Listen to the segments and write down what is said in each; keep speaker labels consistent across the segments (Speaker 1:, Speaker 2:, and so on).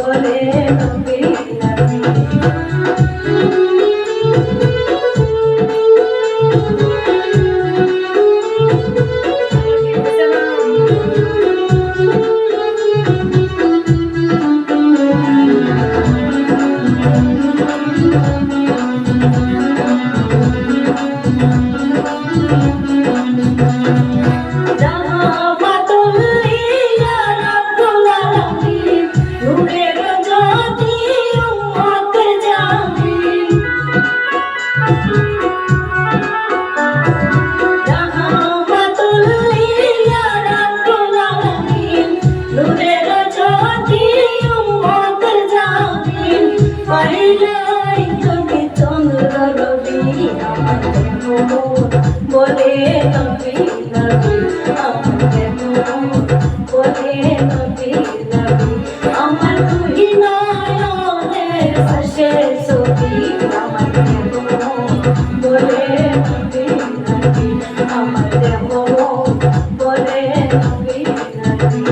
Speaker 1: বলে নবী নবী আমাকে বলে নবী নবী আমার তুই নয়নের ভাসে ছবি আমাকে বলে নবী নবী আমাকে বলে নবী নবী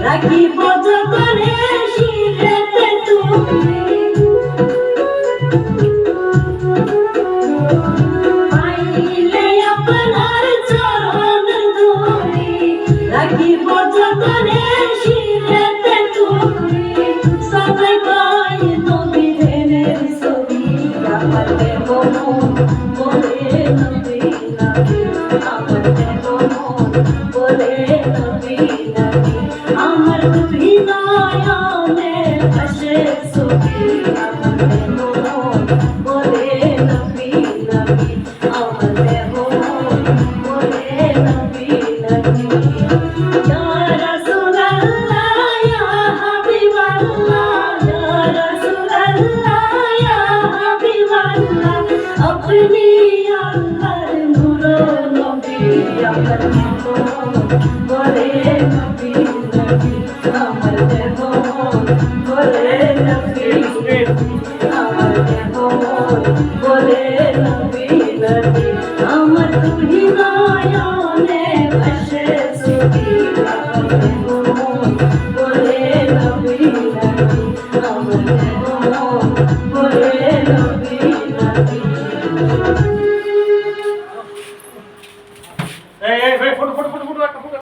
Speaker 1: রাখিব যতনে শিরেতে তুমি পাইলে আপনার চরণ ধরি রাখিব যতনে শিরেতে তুমি সবাই কই নবী রেনের ছবি আমার দেহ বলে নবী নবী আমার দেহ বলে নবী নবী আমার তুই নয়নের ভাসে ছবি আমার দেহ বলে নবী নবী আমার দেহ বলে নবী নবী ইয়া রাসূলুল্লাহ ইয়া হাবিবাল্লাহ ইয়া রাসূলুল্লাহ ইয়া হাবিবাল্লাহ আপনি আল্লাহর নূর নবী আমার দেহ বলে নবী নবী আমার দেহ বলে নবী আমার দেহ বলে নবী নবী আমার তুই নয়নে ভাসে ছবি আমার দেহ